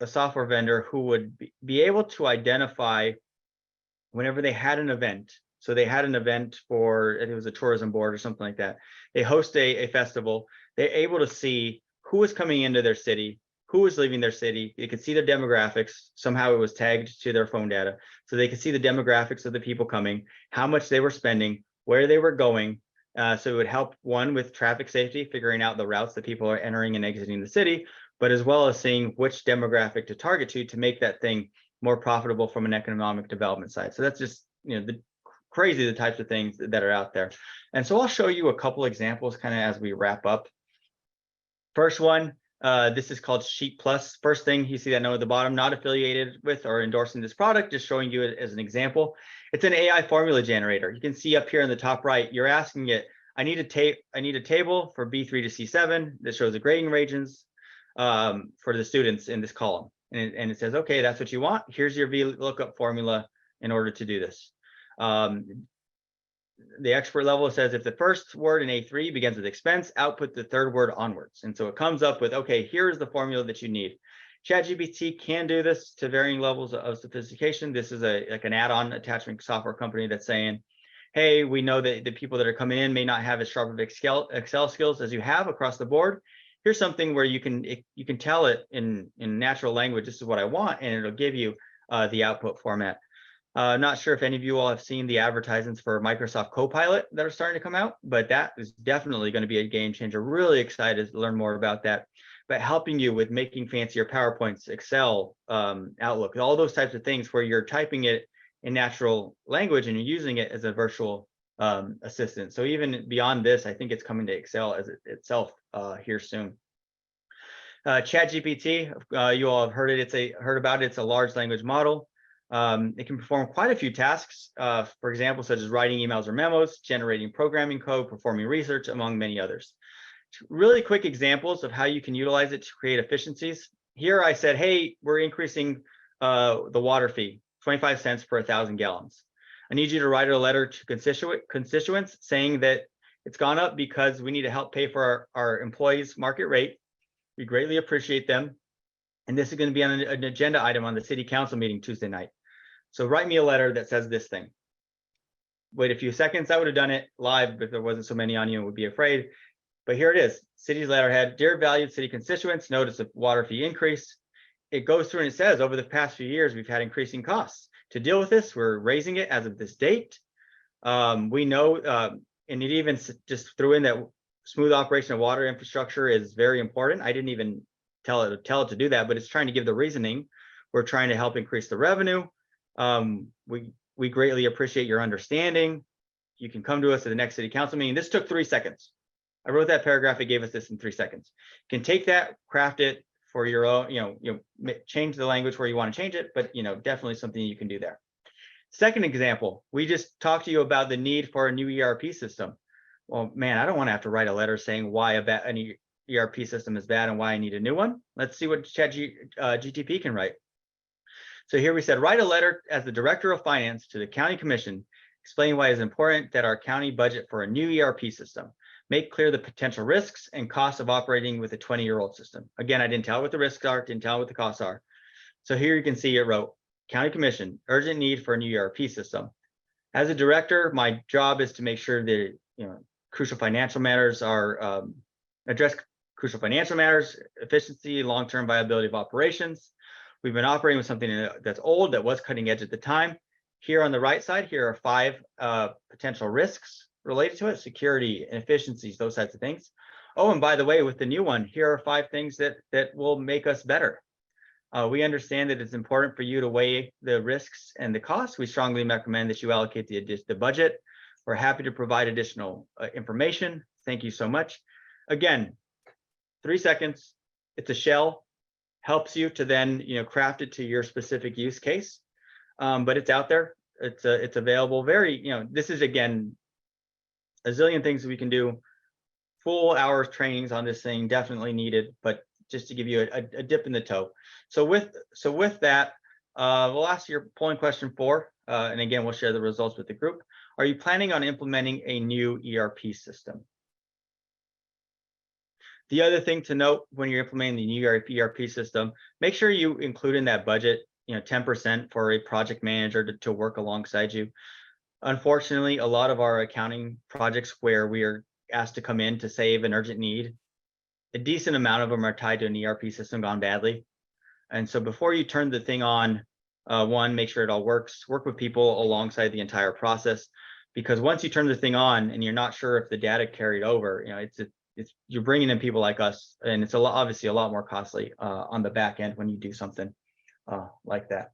a software vendor who would be able to identify whenever they had an event. So they had an event for, it was a tourism board or something like that. They host a festival. They're able to see who was coming into their city, who was leaving their city. They could see their demographics. Somehow it was tagged to their phone data. So they could see the demographics of the people coming, how much they were spending, where they were going. So it would help, one, with traffic safety, figuring out the routes that people are entering and exiting the city, but as well as seeing which demographic to target to make that thing more profitable from an economic development side. So that's just, the types of things that are out there. And so I'll show you a couple examples kind of as we wrap up. First one, this is called Sheet Plus. First thing, you see that note at the bottom, not affiliated with or endorsing this product, just showing you it as an example. It's an AI formula generator. You can see up here in the top right, you're asking it, I need a table for B3 to C7 that shows the grading regions for the students in this column. And it says, okay, that's what you want. Here's your VLOOKUP formula in order to do this. The expert level says if the first word in A3 begins with expense, output the third word onwards. And so it comes up with, okay, here's the formula that you need. ChatGPT can do this to varying levels of sophistication. This is like an add-on attachment software company that's saying, hey, we know that the people that are coming in may not have as sharp of Excel skills as you have across the board. Here's something where you can tell it in natural language, this is what I want, and it'll give you the output format. Not sure if any of you all have seen the advertisements for Microsoft Copilot that are starting to come out, but that is definitely going to be a game changer. Really excited to learn more about that. But helping you with making fancier PowerPoints, Excel, Outlook, all those types of things where you're typing it in natural language and you're using it as a virtual assistant. So even beyond this, I think it's coming to Excel as itself here soon. ChatGPT, you all have heard it. Heard about it. It's a large language model. It can perform quite a few tasks, for example, such as writing emails or memos, generating programming code, performing research, among many others. Really quick examples of how you can utilize it to create efficiencies. Here I said, hey, we're increasing the water fee, 25 cents per 1,000 gallons. I need you to write a letter to constituents saying that it's gone up because we need to help pay for our employees' market rate. We greatly appreciate them. And this is going to be on an agenda item on the city council meeting Tuesday night. So write me a letter that says this thing. Wait a few seconds. I would have done it live if there wasn't so many on you and would be afraid. But here it is. City's letterhead. Dear valued city constituents, notice of water fee increase. It goes through and it says over the past few years, we've had increasing costs. To deal with this, we're raising it as of this date. We know, and it even just threw in that smooth operation of water infrastructure is very important. I didn't even tell it to do that, but it's trying to give the reasoning We're trying to help increase the revenue. We greatly appreciate your understanding. You can come to us at the next city council meeting. This took 3 seconds. I wrote that paragraph. It gave us this in 3 seconds. You can take that, craft it for your own, change the language where you want to change it, but definitely something you can do there. Second example, we just talked to you about the need for a new ERP system. Well, man, I don't want to have to write a letter saying why an ERP system is bad and why I need a new one. Let's see what GTP can write. So here we said, write a letter as the Director of Finance to the County Commission, explain why it's important that our county budget for a new ERP system. Make clear the potential risks and costs of operating with a 20-year-old system. Again, I didn't tell what the risks are, didn't tell what the costs are. So here you can see it wrote, County Commission, urgent need for a new ERP system. As a director, my job is to make sure that crucial financial matters are address crucial financial matters, efficiency, long-term viability of operations. We've been operating with something that's old, that was cutting edge at the time. Here on the right side, here are 5 potential risks related to it: security and efficiencies, those types of things. Oh, and by the way, with the new one, here are 5 things that will make us better. We understand that it's important for you to weigh the risks and the costs. We strongly recommend that you allocate the budget. We're happy to provide additional information. Thank you so much. Again, 3 seconds. It's a shell. Helps you to then craft it to your specific use case. But it's out there. It's available. This is, again, a zillion things we can do. Full hours trainings on this thing definitely needed, but just to give you a dip in the toe. So with that, we'll ask your polling question 4, and again, we'll share the results with the group. Are you planning on implementing a new ERP system? The other thing to note when you're implementing the new ERP system, make sure you include in that budget, 10% for a project manager to work alongside you. Unfortunately, a lot of our accounting projects where we are asked to come in to save an urgent need, a decent amount of them are tied to an ERP system gone badly. And so before you turn the thing on, one, make sure it all works, work with people alongside the entire process, because once you turn the thing on and you're not sure if the data carried over, you're bringing in people like us, and it's obviously a lot more costly on the back end when you do something like that.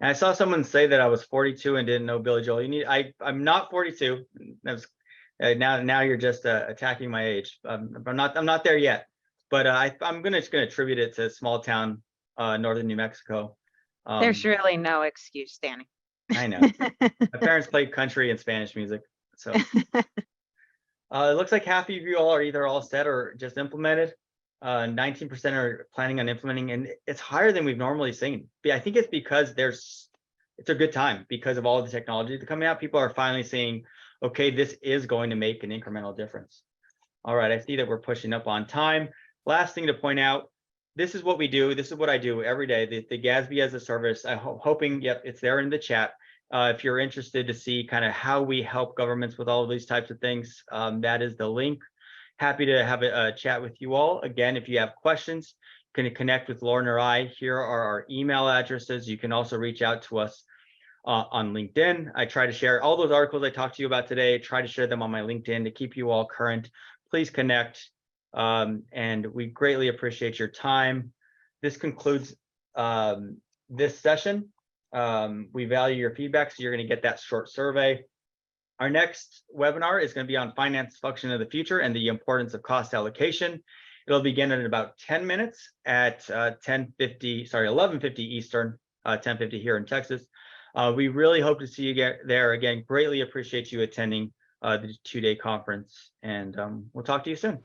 And I saw someone say that I was 42 and didn't know Billy Joel. I'm not 42. Now you're just attacking my age. I'm not there yet, but I'm just gonna attribute it to small town northern New Mexico. There's really no excuse, Danny. I know. My parents played country and Spanish music, so it looks like half of you all are either all set or just implemented. 19% are planning on implementing, and it's higher than we've normally seen. I think it's because it's a good time because of all the technology that's coming out. People are finally seeing, okay, this is going to make an incremental difference. All right, I see that we're pushing up on time. Last thing to point out, this is what we do. This is what I do every day. The GASB as a service. I'm hoping, yep, it's there in the chat. If you're interested to see kind of how we help governments with all of these types of things, that is the link. Happy to have a chat with you all. Again, if you have questions, you can connect with Lauren or I. Here are our email addresses. You can also reach out to us on LinkedIn. I try to share all those articles I talked to you about today, try to share them on my LinkedIn to keep you all current. Please connect, and we greatly appreciate your time. This concludes this session. We value your feedback, so you're going to get that short survey. Our next webinar is going to be on finance function of the future and the importance of cost allocation. It'll begin in about 10 minutes at 11:50 Eastern, 10:50 here in Texas. We really hope to see you there. Again, greatly appreciate you attending the 2-day conference, and we'll talk to you soon.